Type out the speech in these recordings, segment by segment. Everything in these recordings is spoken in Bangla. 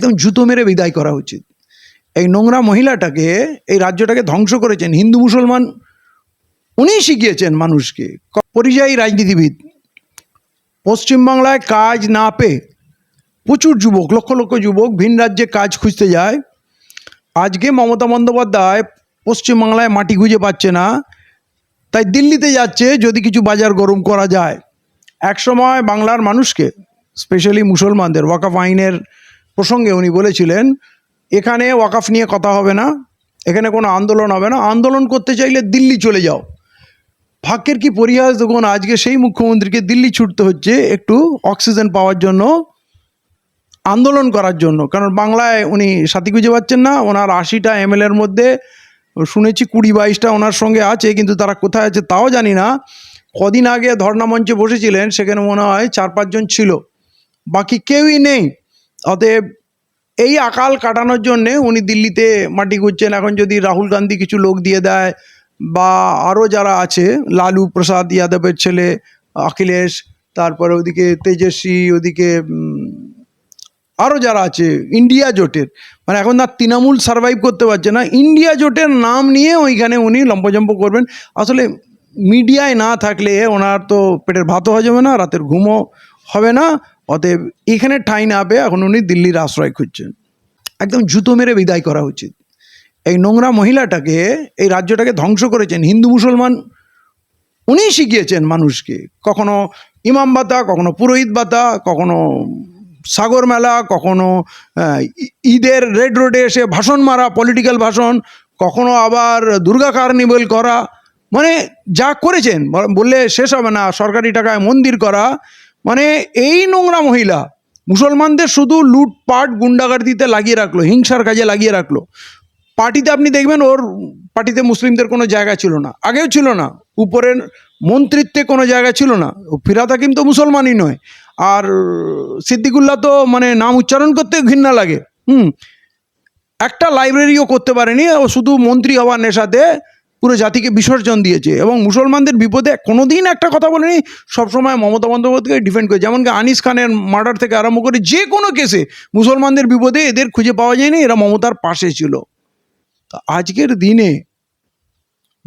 একদম জুতো মেরে বিদায় করা উচিত। এই নোংরা মহিলাটাকে, এই রাজ্যটাকে ধ্বংস করেছেন হিন্দু মুসলমান, উনিই শিখিয়েছেন মানুষকে। পরিযায়ী রাজনীতিবিদ, পশ্চিমবাংলায় কাজ না পেয়ে প্রচুর যুবক, লক্ষ লক্ষ যুবক ভিন রাজ্যে কাজ খুঁজতে যায়। আজকে মমতা বন্দ্যোপাধ্যায় পশ্চিমবাংলায় মাটি খুঁজে পাচ্ছে না, তাই দিল্লিতে যাচ্ছে যদি কিছু বাজার গরম করা যায়। একসময় বাংলার মানুষকে, স্পেশালি মুসলমানদের, ওয়াকফ আইনের প্রসঙ্গে উনি বলেছিলেন, এখানে ওয়াকফ নিয়ে কথা হবে না, এখানে কোনো আন্দোলন হবে না, আন্দোলন করতে চাইলে দিল্লি চলে যাও। ভাগ্যের কি পরিহাস দেখুন, আজকে সেই মুখ্যমন্ত্রীকে দিল্লি ছুটতে হচ্ছে একটু অক্সিজেন পাওয়ার জন্য, আন্দোলন করার জন্য। কারণ বাংলায় উনি সাথী খুঁজে পাচ্ছেন না। ওনার 80টা এমএলএর মধ্যে শুনেছি 20-22টা ওনার সঙ্গে আছে, কিন্তু তারা কোথায় আছে তাও জানি না। কদিন আগে ধর্ণা মঞ্চে বসেছিলেন, সেখানে মনে হয় 4-5 জন ছিল, বাকি কেউই নেই। অতএব এই আকাল কাটানোর জন্যে উনি দিল্লিতে মাটি খুঁজছেন। এখন যদি রাহুল গান্ধী কিছু লোক দিয়ে দেয়, বা আরও যারা আছে, লালু প্রসাদ যাদবের ছেলে অখিলেশ, তারপরে ওদিকে তেজস্বী, ওদিকে আরও যারা আছে ইন্ডিয়া জোটের, মানে এখন না তৃণমূল সার্ভাইভ করতে পারছে না, ইন্ডিয়া জোটের নাম নিয়ে ওইখানে উনি লম্পজম্প করবেন। আসলে মিডিয়ায় না থাকলে ওনার তো পেটের ভাতও হজবে না, রাতের ঘুমও হবে না। অতএব এখানে ঠাঁই না পেয়ে এখন উনি দিল্লির আশ্রয় খুঁজছেন। একদম জুতো মেরে বিদায় করা উচিত। এই নোংরা মহিলাটাকে, এই রাজ্যটাকে ধ্বংস করেছেন হিন্দু মুসলমান, উনিই শিখিয়েছেন মানুষকে। কখনো ইমাম ভাতা, কখনো পুরোহিত ভাতা, কখনো সাগর মেলা, কখনো ঈদের রেড রোডে এসে ভাষণ মারা, পলিটিক্যাল ভাষণ, কখনো আবার দুর্গা কার্নিভেল করা, মানে যা করেছেন বললে শেষ হবে না। সরকারি টাকায় মন্দির করা, মানে এই নোংরা মহিলা মুসলমানদের শুধু লুটপাট গুন্ডাগার্দিতে লাগিয়ে রাখলো, হিংসার কাজে লাগিয়ে রাখলো। পার্টিতে আপনি দেখবেন ওর পার্টিতে মুসলিমদের কোনো জায়গা ছিল না, আগেও ছিল না, উপরের মন্ত্রিত্বে কোনো জায়গা ছিল না। ফিরহাদ হাকিম তো মুসলমানই নয়, আর সিদ্দিকুল্লাহ তো মানে নাম উচ্চারণ করতে ঘৃণা লাগে। একটা লাইব্রেরিও করতে পারেনি, ও শুধু মন্ত্রী হওয়ার নেশাতে পুরো জাতিকে বিসর্জন দিয়েছে। এবং মুসলমানদের বিপদে কোনোদিন একটা কথা বলেনি, সবসময় মমতা বন্দ্যোপাধ্যায়কে ডিফেন্ড করে। যেমন কি আনিস খানের মার্ডার থেকে আরম্ভ করে যে কোনো কেসে মুসলমানদের বিপদে এদের খুঁজে পাওয়া যায়নি, এরা মমতার পাশে ছিল। তা আজকের দিনে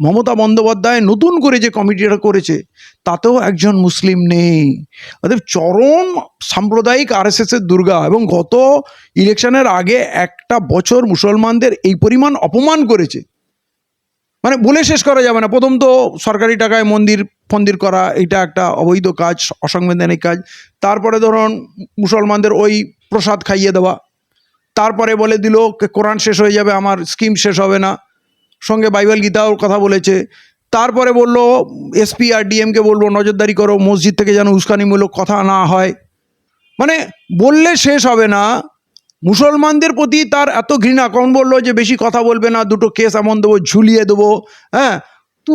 মমতা বন্দ্যোপাধ্যায় নতুন করে যে কমিটিটা করেছে, তাতেও একজন মুসলিম নেই। অর্থাৎ চরম সাম্প্রদায়িক আরএসএসের দুর্গা। এবং গত ইলেকশনের আগে একটা বছর মুসলমানদের এই পরিমাণ অপমান করেছে, মানে বলে শেষ করা যাবে না। প্রথম তো সরকারি টাকায় মন্দির করা, এটা একটা অবৈধ কাজ, অসাংবিধানিক কাজ। তারপরে ধরুন মুসলমানদের ওই প্রসাদ খাইয়ে দেওয়া, তারপরে বলে দিল কোরআন শেষ হয়ে যাবে, আমার স্কিম শেষ হবে না, সঙ্গে বাইবেল গীতাও কথা বলেছে। তারপরে বলল এসপি আর ডিএমকে বলবো নজরদারি করো, মসজিদ থেকে যেন উস্কানিমূলক কথা না হয়। মানে বললে শেষ হবে না। মুসলমানদের প্রতি তার এত ঘৃণা, কখন বললো যে বেশি কথা বলবে না, দুটো কেস এমন দেবো, ঝুলিয়ে দেবো। হ্যাঁ, তো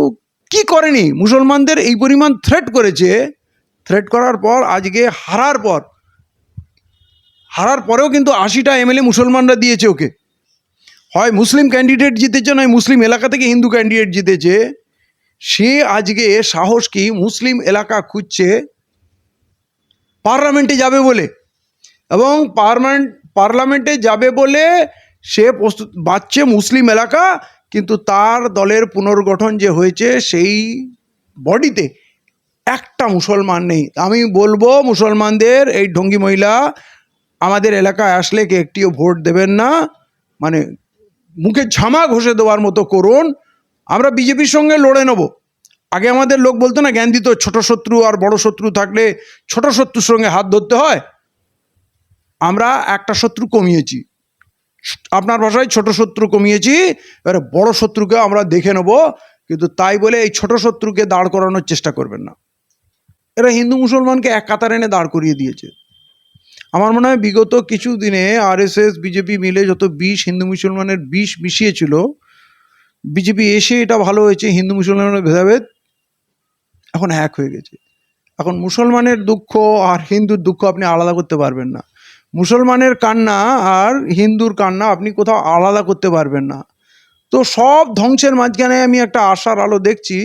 কি করেনি, মুসলমানদের এই পরিমাণ থ্রেট করেছে। থ্রেট করার পর আজকে হারার পরেও কিন্তু 80টা এমএলএ মুসলমানরা দিয়েছে ওকে। হয় মুসলিম ক্যান্ডিডেট জিতেছে, নয় মুসলিম এলাকা থেকে হিন্দু ক্যান্ডিডেট জিতেছে। সে আজকে সাহস কি মুসলিম এলাকা খুঁজছে পার্লামেন্টে যাবে বলে, এবং পার্লামেন্টে যাবে বলে সে প্রস্তুত বাঁচছে মুসলিম এলাকা। কিন্তু তার দলের পুনর্গঠন যে হয়েছে, সেই বডিতে একটা মুসলমান নেই। আমি বলবো মুসলমানদের, এই ঢঙ্গি মহিলা আমাদের এলাকায় আসলে কে একটিও ভোট দেবেন না, মানে মুখে ঝামা ঘষে দেওয়ার মতো করুন। আমরা বিজেপির সঙ্গে লড়ে নেব। আগে আমাদের লোক বলতো না, জ্ঞান দিত, ছোট শত্রু আর বড় শত্রু থাকলে ছোট শত্রুর সঙ্গে হাত ধরতে হয়। আমরা একটা শত্রু কমিয়েছি, আপনার ভাষায় ছোট শত্রু কমিয়েছি, এবারে বড় শত্রুকে আমরা দেখে নেব। কিন্তু তাই বলে এই ছোট শত্রুকে দাঁড় করানোর চেষ্টা করবেন না। এরা হিন্দু মুসলমানকে এক কাতার এনে দাঁড় করিয়ে দিয়েছে। আমার মনে হয় বিগত কিছু দিনে আরএসএস বিজেপি মিলে যত বিষ হিন্দু মুসলমানের বিষ মিশিয়েছিল, বিজেপি এসে এটা ভালো হয়েছে, হিন্দু মুসলমানের ভেদাভেদ এখন এক হয়ে গেছে। এখন মুসলমানের দুঃখ আর হিন্দুর দুঃখ আপনি আলাদা করতে পারবেন না। মুসলমানের কান্না আর হিন্দুর কান্না আপনি কোথাও আলাদা করতে পারবেন না। তো সব ধ্বংসের মাঝখানে আমি একটা আশার আলো দেখছি,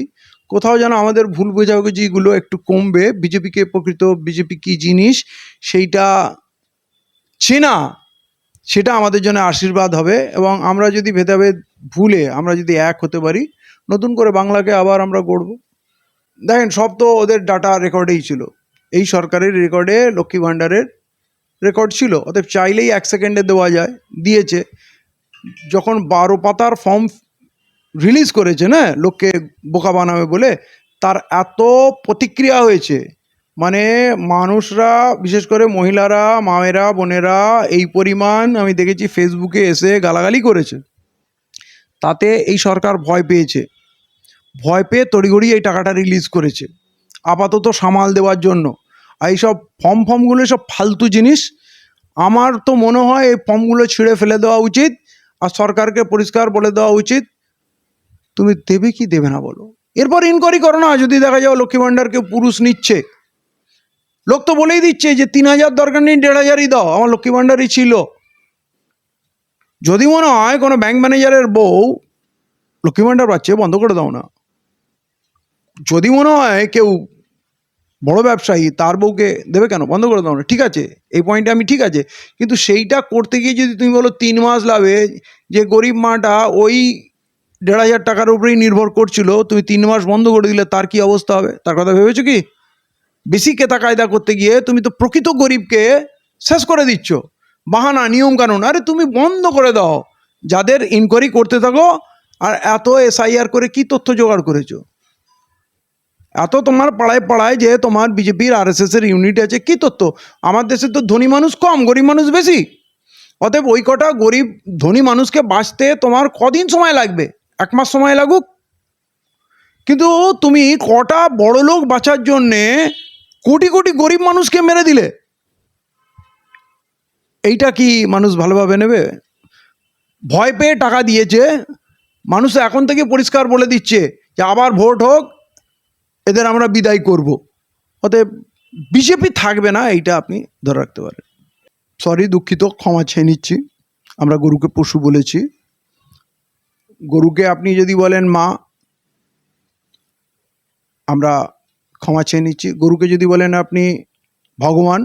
কোথাও যেন আমাদের ভুল বোঝাবুঝিগুলো একটু কমবে। বিজেপি কী জিনিস সেইটা চেনা সেটা আমাদের জন্য আশীর্বাদ হবে। এবং আমরা যদি ভেদাভেদ ভুলে আমরা যদি এক হতে পারি, নতুন করে বাংলাকে আবার আমরা গড়ব। দেখেন, সব তো ওদের ডাটা রেকর্ডেই ছিল, এই সরকারের রেকর্ডে লক্ষ্মী ভাণ্ডারের রেকর্ড ছিল, অতএব চাইলেই 1 সেকেন্ডে দেওয়া যায়, দিয়েছে। যখন 12 পাতার ফর্ম রিলিজ করেছে না লোককে বোকা বানাবে বলে, তার এত প্রতিক্রিয়া হয়েছে, মানে মানুষরা, বিশেষ করে মহিলারা, মায়েরা, বোনেরা এই পরিমাণ আমি দেখেছি ফেসবুকে এসে গালাগালি করেছে। তাতে এই সরকার ভয় পেয়েছে, ভয় পেয়ে তড়িঘড়ি এই টাকাটা রিলিজ করেছে আপাতত সামাল দেওয়ার জন্য। আর এইসব ফর্মগুলো সব ফালতু জিনিস। আমার তো মনে হয় এই ফর্মগুলো ছিঁড়ে ফেলে দেওয়া উচিত, আর সরকারকে পরিষ্কার বলে দেওয়া উচিত তুমি দেবে কি দেবে না বলো, এরপর ইনকোয়ারি করো না। যদি দেখা যায় লক্ষ্মী ভাণ্ডারকে পুরুষ নিচ্ছে, লোক তো বলেই দিচ্ছে যে 3000 দরকার নেই, 1500ই দাও, আমার লক্ষ্মী ভাণ্ডারই ছিল। যদি মনে হয় কোনো ব্যাংক ম্যানেজারের বউ লক্ষ্মী ভাণ্ডার পাচ্ছে, বন্ধ করে দাও না। যদি মনে হয় কেউ বড় ব্যবসায়ী তার বউকে দেবে কেন, বন্ধ করে দাও না, ঠিক আছে, এই পয়েন্টে আমি ঠিক আছে। কিন্তু সেইটা করতে গিয়ে যদি তুমি বলো 3 মাস লাগবে, যে গরিব মাটা ওই 1500 টাকার উপরেই নির্ভর করছিল, তুমি 3 মাস বন্ধ করে দিলে তার কি অবস্থা হবে, তার কথা ভেবেছো কি? বেশি কেতা কায়দা করতে গিয়ে তুমি তো প্রকৃত গরিবকে শেষ করে দিচ্ছ। বাহানা, নিয়ম কানুন, আরে তুমি বন্ধ করে দাও, যাদের ইনকোয়ারি করতে থাকো। আর এত SIR করে কি তথ্য জোগাড় করেছো? এত তোমার পাড়ায় পাড়ায় যে তোমার বিজেপির RSS এর ইউনিট আছে, কি তথ্য? আমার দেশে তো ধনী মানুষ কম, গরিব মানুষ বেশি। অতএব ওই কটা গরিব ধনী মানুষকে বাঁচতে তোমার কদিন সময় লাগবে? 1 মাস সময় লাগুক। কিন্তু তুমি কটা বড় লোক বাঁচার জন্যে কোটি কোটি গরিব মানুষকে মেরে দিলে, এইটা কি মানুষ ভালোভাবে নেবে? ভয় পেয়ে টাকা দিয়েছে মানুষ, এখন থেকে পরিষ্কার বলে দিচ্ছে যে আবার ভোট হোক, এদের আমরা বিদায় করব। অতএব বিজেপি থাকবে না, এইটা আপনি ধরে রাখতে পারেন। সরি, দুঃখিত, ক্ষমা চেয়ে নিচ্ছি। আমরা গরুকে পশু বলেছি। গরুকে আপনি যদি বলেন মা, আমরা ক্ষমা চেয়ে নিচ্ছি। গরুকে যদি বলেন আপনি ভগবান,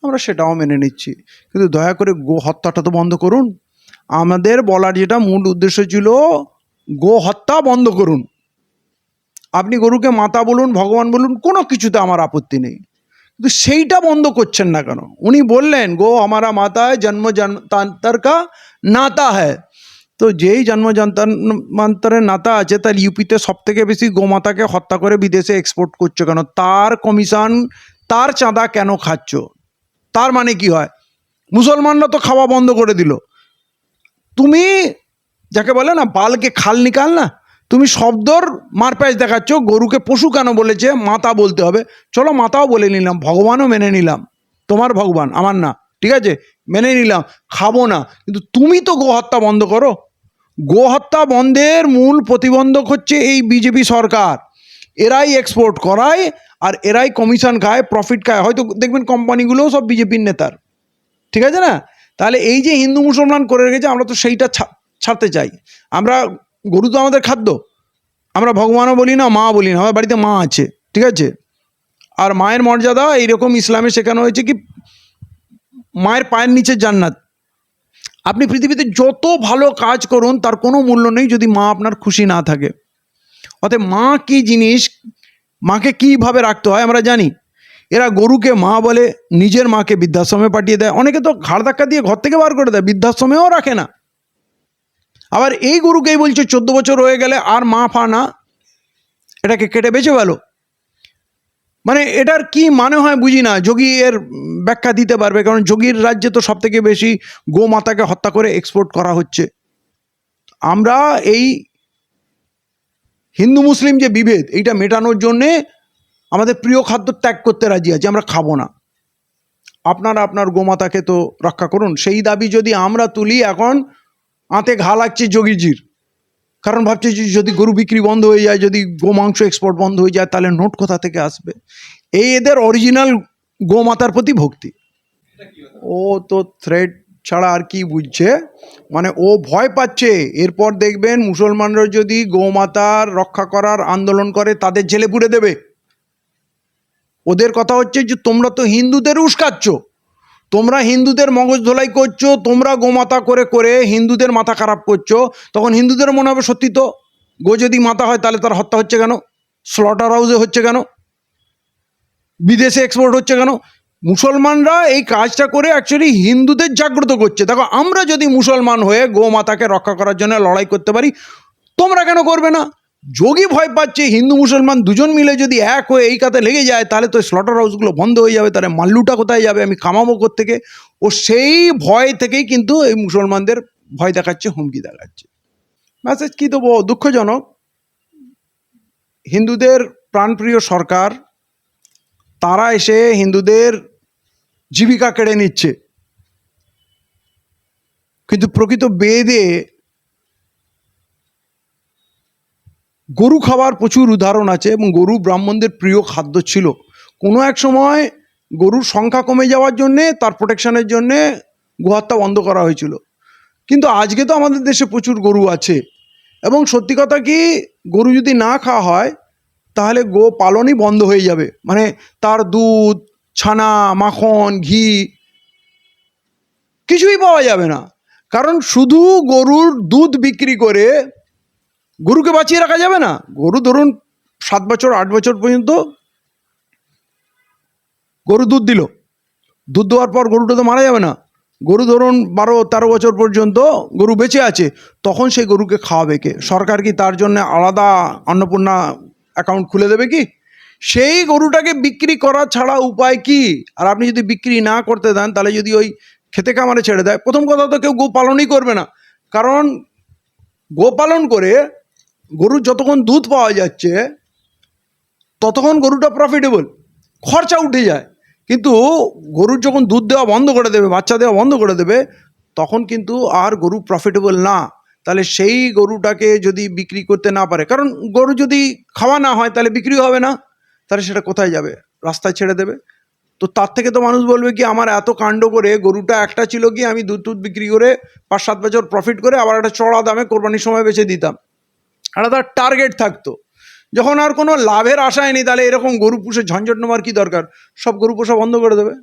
আমরা সেটাও মেনে নিচ্ছি। কিন্তু দয়া করে গো হত্যাটা তো বন্ধ করুন। আমাদের বলার যেটা মূল উদ্দেশ্য ছিল, গো হত্যা বন্ধ করুন। আপনি গরুকে মাতা বলুন, ভগবান বলুন, কোনো কিছুতে আমার আপত্তি নেই, কিন্তু সেইটা বন্ধ করছেন না কেন? উনি বললেন গো আমারা মাতা है, জন্ম জন্মান্তর কা নাতা है। তো যেই জন্ম জন্মান্তরের নাতা আছে, তার ইউপিতে সব থেকে বেশি গোমাতাকে হত্যা করে বিদেশে এক্সপোর্ট করছো কেন? তার কমিশন, তার চাঁদা কেন খাচ্ছ? তার মানে কি হয়? মুসলমানরা তো খাওয়া বন্ধ করে দিল। তুমি যাকে বলে না বালকে খাল নিকাল না, তুমি শব্দর মারপ্যাচ দেখাচ্ছ। গরুকে পশু কেন বলেছে, মাতা বলতে হবে, চলো মাতাও বলে নিলাম, ভগবানও মেনে নিলাম, তোমার ভগবান আমার না, ঠিক আছে, মেনে নিলাম, খাবো না। কিন্তু তুমি তো গোহত্যা বন্ধ করো। গোহত্যা বন্ধের মূল প্রতিবন্ধক হচ্ছে এই বিজেপি সরকার। এরাই এক্সপোর্ট করায়, আর এরাই কমিশন খায়, প্রফিট খায়। হয়তো দেখবেন কোম্পানিগুলোও সব বিজেপির নেতার, ঠিক আছে না? তাহলে এই যে হিন্দু মুসলমান করে রেখেছে, আমরা তো সেইটা ছাড়তে চাই। আমরা, গরু তো আমাদের খাদ্য, আমরা ভগবানও বলি না, মা বলি না, আমার বাড়িতে মা আছে, ঠিক আছে। আর মায়ের মর্যাদা এইরকম ইসলামে শেখানো হয়েছে কি, মায়ের পায়ের নিচে জান্নাত। আপনি পৃথিবীতে যত ভালো কাজ করুন তার কোনো মূল্য নেই যদি মা আপনার খুশি না থাকে। অতএব মা কি জিনিস, মাকে কীভাবে রাখতে হয় আমরা জানি। এরা গরুকে মা বলে, নিজের মাকে বৃদ্ধাশ্রমে পাঠিয়ে দেয়, অনেকে তো ঘাড় ধাক্কা দিয়ে ঘর থেকে বার করে দেয়, বৃদ্ধাশ্রমেও রাখে না। আবার এই গরুকেই বলছে 14 বছর হয়ে গেলে আর মা ফা না, এটাকে কেটে বেঁচে গেল। মানে এটার কি মানে হয় বুঝি না। যোগী এর ব্যাখ্যা দিতে পারবে, কারণ যোগীর রাজ্যে তো সব থেকে বেশি গোমাতাকে হত্যা করে এক্সপোর্ট করা হচ্ছে। আমরা এই হিন্দু মুসলিম যে বিভেদ, এইটা মেটানোর জন্যে আমাদের প্রিয় খাদ্য ত্যাগ করতে রাজি আছি, আমরা খাবো না। আপনারা আপনার গোমাতাকে তো রক্ষা করুন। সেই দাবি যদি আমরা তুলি, এখন আঁতে ঘা লাগছে যোগীজির, কারণ ভাবছে যদি গরু বিক্রি বন্ধ হয়ে যায়, যদি গোমাংস এক্সপোর্ট বন্ধ হয়ে যায়, তাহলে নোট কোথা থেকে আসবে? এই এদের অরিজিনাল গোমাতার প্রতি ভক্তি। ও তো থ্রেড ছাড়া আর কি বুঝছে, মানে ও ভয় পাচ্ছে। এরপর দেখবেন মুসলমানরা যদি গোমাতার রক্ষা করার আন্দোলন করে, তাদের জেলে পুরে দেবে। ওদের কথা হচ্ছে যে তোমরা তো হিন্দুদের উস্কাচ্ছ, তোমরা হিন্দুদের মগজ ধোলাই করছো, তোমরা গোমাতা করে করে হিন্দুদের মাথা খারাপ করছো, তখন হিন্দুদের মনে হবে সত্যি তো গো যদি মাতা হয় তাহলে তার হত্যা হচ্ছে কেন, স্লটার হাউসে হচ্ছে কেন, বিদেশে এক্সপোর্ট হচ্ছে কেন। মুসলমানরা এই কাজটা করে অ্যাকচুয়ালি হিন্দুদের জাগ্রত করছে। দেখো, আমরা যদি মুসলমান হয়ে গোমাতাকে রক্ষা করার জন্য লড়াই করতে পারি, তোমরা কেন করবে না? যোগী ভয় পাচ্ছে হিন্দু মুসলমান দুজন মিলে যদি এক হয়ে এই কাতে লেগে যায় তাহলে তো স্লটার হাউসগুলো বন্ধ হয়ে যাবে, তাহলে মাল্লুটা কোথায় যাবে, আমি কামাবো কোত্থেকে। ও সেই ভয় থেকেই কিন্তু এই মুসলমানদের ভয় দেখাচ্ছে, হুমকি দেখাচ্ছে। মেসেজ কী দেবো, দুঃখজনক। হিন্দুদের প্রাণপ্রিয় সরকার, তারা এসে হিন্দুদের জীবিকা কেড়ে নিচ্ছে। কিন্তু প্রকৃত বেদে গরু খাওয়ার প্রচুর উদাহরণ আছে এবং গরু ব্রাহ্মণদের প্রিয় খাদ্য ছিল। কোনো এক সময় গরুর সংখ্যা কমে যাওয়ার জন্যে, তার প্রোটেকশনের জন্যে গোহত্যা বন্ধ করা হয়েছিল। কিন্তু আজকে তো আমাদের দেশে প্রচুর গরু আছে এবং সত্যি কথা কি, গরু যদি না খাওয়া হয় তাহলে গো পালনই বন্ধ হয়ে যাবে। মানে তার দুধ, ছানা, মাখন, ঘি কিছুই পাওয়া যাবে না। কারণ শুধু গরুর দুধ বিক্রি করে গরুকে বাঁচিয়ে রাখা যাবে না। গরু ধরুন 7 বছর 8 বছর পর্যন্ত গরু দুধ দিল, দুধ দেওয়ার পর গরুটা তো মারা যাবে না। গরু ধরুন 12-13 বছর পর্যন্ত গরু বেঁচে আছে, তখন সেই গরুকে খাওয়াবে কে? সরকার কি তার জন্য আলাদা অন্নপূর্ণা অ্যাকাউন্ট খুলে দেবে কি? সেই গরুটাকে বিক্রি করা ছাড়া উপায় কি? আর আপনি যদি বিক্রি না করতে দেন, তাহলে যদি ওই খেতে খামারে ছেড়ে দেয়, প্রথম কথা তো কেউ গো পালনই করবে না। কারণ গো পালন করে গরুর যতক্ষণ দুধ পাওয়া যাচ্ছে ততক্ষণ গরুটা প্রফিটেবল, খরচা উঠে যায়। কিন্তু গরুর যখন দুধ দেওয়া বন্ধ করে দেবে, বাচ্চা দেওয়া বন্ধ করে দেবে, তখন কিন্তু আর গরু প্রফিটেবল না। তাহলে সেই গরুটাকে যদি বিক্রি করতে না পারে, কারণ গরু যদি খাওয়া না হয় তাহলে বিক্রি হবে না, তাহলে সেটা কোথায় যাবে? রাস্তায় ছেড়ে দেবে। তো তার থেকে তো মানুষ বলবে কি, আমার এত কাণ্ড করে গরুটা একটা ছিল কি, আমি দুধ বিক্রি করে 5-7 বছর প্রফিট করে আবার একটা চড়া দামে কোরবানির সময় বেচে দিতাম। একটা তার টার্গেট থাকতো। যখন আর কোনো লাভের আশায় নেই, তাহলে এরকম গরু পুষে ঝঞ্ঝট নেওয়ার কী দরকার? সব গরু পোষা বন্ধ করে দেবে।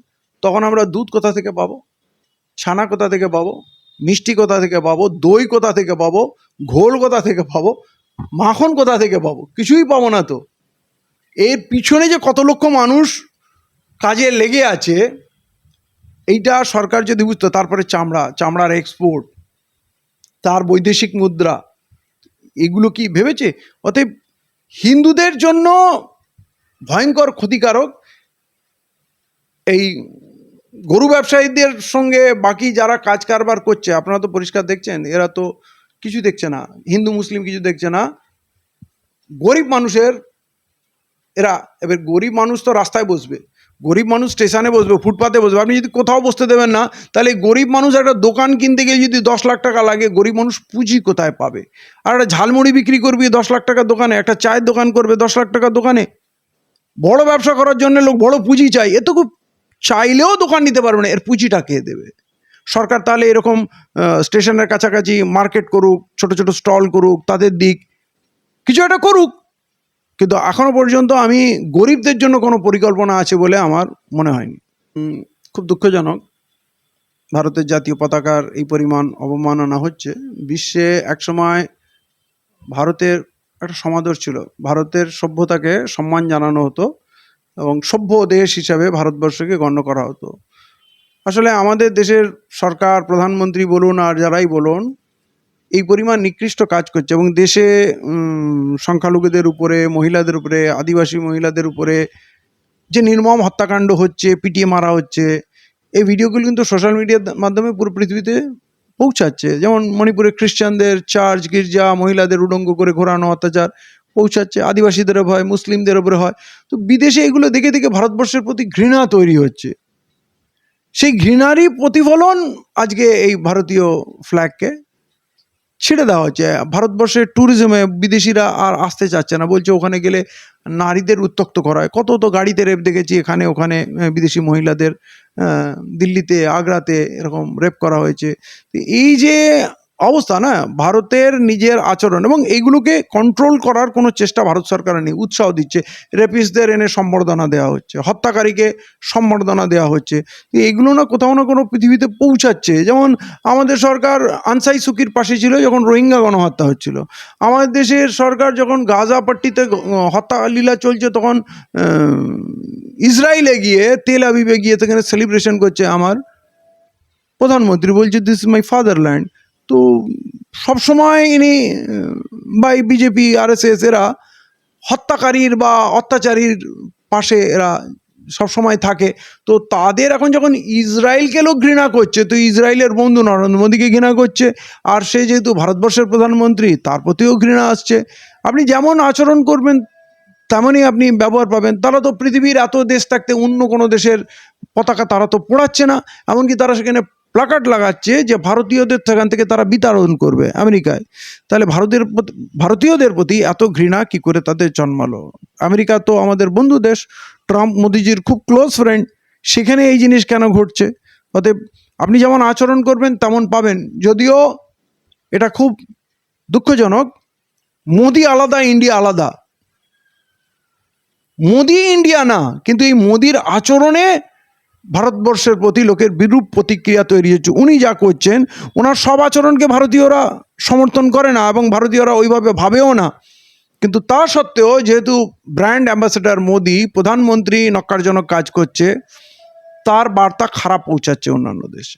তখন আমরা দুধ কোথা থেকে পাবো, ছানা কোথা থেকে পাবো, মিষ্টি কোথা থেকে পাবো, দই কোথা থেকে পাবো, ঘোল কোথা থেকে পাবো, মাখন কোথা থেকে পাবো? কিছুই পাবো না। তো এর পিছনে যে কত লক্ষ মানুষ কাজে লেগে আছে, এইটা সরকার যদি বুঝতো। তারপরে চামড়ার এক্সপোর্ট, তার বৈদেশিক মুদ্রা, এগুলো কি ভেবেছে? অতএব হিন্দুদের জন্য ভয়ঙ্কর ক্ষতিকারক এই গরু ব্যবসায়ীদের সঙ্গে বাকি যারা কাজ কারবার করছে। আপনারা তো পরিষ্কার দেখছেন, এরা তো কিছু দেখছে না, হিন্দু মুসলিম কিছু দেখছে না। গরিব মানুষের এরা, এবার গরিব মানুষ তো রাস্তায় বসবে, গরিব মানুষ স্টেশনে বসবে, ফুটপাতে বসবে। আপনি যদি কোথাও বসতে দেবেন না, তাহলে গরিব মানুষ একটা দোকান কিনতে গিয়ে যদি 10 লাখ টাকা লাগে, গরিব মানুষ পুঁজি কোথায় পাবে? আর একটা ঝালমুড়ি বিক্রি করবি 10 লাখ টাকার দোকানে, একটা চায়ের দোকান করবে 10 লাখ টাকার দোকানে। বড় ব্যবসা করার জন্য লোক বড় পুঁজি চাই, এতটুকু চাইলেও দোকান নিতে পারবে না, এর পুঁজিটা কে দেবে? সরকার তাহলে এরকম স্টেশনের কাছাকাছি মার্কেট করুক, ছোট ছোট স্টল করুক, তাদের দিক কিছু একটা করুক। কিন্তু এখনো পর্যন্ত আমি গরিবদের জন্য কোনো পরিকল্পনা আছে বলে আমার মনে হয়নি। খুব দুঃখজনক, ভারতের জাতীয় পতাকার এই পরিমাণ অবমাননা হচ্ছে। বিশ্বে একসময় ভারতের একটা সমাদর ছিল, ভারতের সভ্যতাকে সম্মান জানানো হতো এবং সভ্য দেশ হিসাবে ভারতবর্ষকে গণ্য করা হতো। আসলে আমাদের দেশের সরকার, প্রধানমন্ত্রী বলুন আর যারাই বলুন, এই পরিমাণ নিকৃষ্ট কাজ করছে এবং দেশে সংখ্যালঘুদের উপরে, মহিলাদের উপরে, আদিবাসী মহিলাদের উপরে যে নির্মম হত্যাকাণ্ড হচ্ছে, পিটিয়ে মারা হচ্ছে, এই ভিডিওগুলো কিন্তু সোশ্যাল মিডিয়ার মাধ্যমে পুরো পৃথিবীতে পৌঁছাচ্ছে। যেমন মণিপুরে খ্রিস্টানদের চার্চ, গির্জা, মহিলাদের উলঙ্গ করে ঘোরানো অত্যাচার পৌঁছাচ্ছে, আদিবাসীদের হয়, মুসলিমদের উপরে হয়। তো বিদেশে এগুলো দেখে দেখে ভারতবর্ষের প্রতি ঘৃণা তৈরি হচ্ছে। সেই ঘৃণারই প্রতিফলন আজকে এই ভারতীয় ফ্ল্যাগকে ছেড়ে দেওয়া হচ্ছে। ভারতবর্ষের ট্যুরিজমে বিদেশিরা আর আসতে চাচ্ছে না, বলছে ওখানে গেলে নারীদের উত্ত্যক্ত করা হয়। কত তো গাড়িতে রেপ দেখেছি এখানে ওখানে, বিদেশি মহিলাদের দিল্লিতে, আগ্রাতে এরকম রেপ করা হয়েছে। এই যে অবস্থা না ভারতের নিজের আচরণ, এবং এইগুলোকে কন্ট্রোল করার কোনো চেষ্টা ভারত সরকারের নেই। উৎসাহ দিচ্ছে, রেপিস্টদের এনে সম্বর্ধনা দেওয়া হচ্ছে, হত্যাকারীকে সম্বর্ধনা দেওয়া হচ্ছে। এগুলো না কোথাও না কোনো পৃথিবীতে পৌঁছাচ্ছে। যেমন আমাদের সরকার আনসাই সুকির পাশে ছিল যখন রোহিঙ্গা গণহত্যা হচ্ছিল। আমাদের দেশের সরকার যখন গাজা পট্টিতে হত্যা লীলা চলছে তখন ইসরায়েলে গিয়ে, তেল আবিবে গিয়ে সেখানে সেলিব্রেশন করছে আমার প্রধানমন্ত্রী, বলছে দিস ইজ মাই ফাদারল্যান্ড। তো সবসময় ইনি বা বিজেপি আরএসএস এরা হত্যাকারীর বা অত্যাচারীর পাশে এরা সবসময় থাকে। তো তাদের এখন যখন ইসরায়েলকে লোক ঘৃণা করছে, তো ইসরায়েলের বন্ধু নরেন্দ্র মোদীকে ঘৃণা করছে, আর সে যেহেতু ভারতবর্ষের প্রধানমন্ত্রী তার প্রতিও ঘৃণা আসছে। আপনি যেমন আচরণ করবেন তেমনই আপনি ব্যবহার পাবেন। তারা তো পৃথিবীর এত দেশ থাকতে অন্য কোনো দেশের পতাকা তারা তো পোড়াচ্ছে না, এমনকি তারা সেখানে প্লাকার্ড লাগাচ্ছে যে ভারতীয়দের সেখান থেকে তারা বিতাড়ন করবে আমেরিকায়। তাহলে ভারতীয়দের প্রতি এত ঘৃণা কি করে তাদের জন্মালো? আমেরিকা তো আমাদের বন্ধু দেশ, ট্রাম্প মোদিজির খুব ক্লোজ ফ্রেন্ড, সেখানে এই জিনিস কেন ঘটছে? অতএব আপনি যেমন আচরণ করবেন তেমন পাবেন। যদিও এটা খুব দুঃখজনক, মোদি আলাদা, ইন্ডিয়া আলাদা। মোদি ইন্ডিয়া না, কিন্তু এই মোদির আচরণে ভারতবর্ষের প্রতি লোকের বিরূপ প্রতিক্রিয়া তৈরি হচ্ছে। উনি যা করছেন, ওনার সব আচরণকে ভারতীয়রা সমর্থন করে না এবং ভারতীয়রা ওইভাবে ভাবেও না। কিন্তু তা সত্ত্বেও যেহেতু ব্র্যান্ড অ্যাম্বাসেডার মোদি, প্রধানমন্ত্রী নক্কারজনক কাজ করছে, তার বার্তা খারাপ পৌঁছাচ্ছে অন্যান্য দেশে।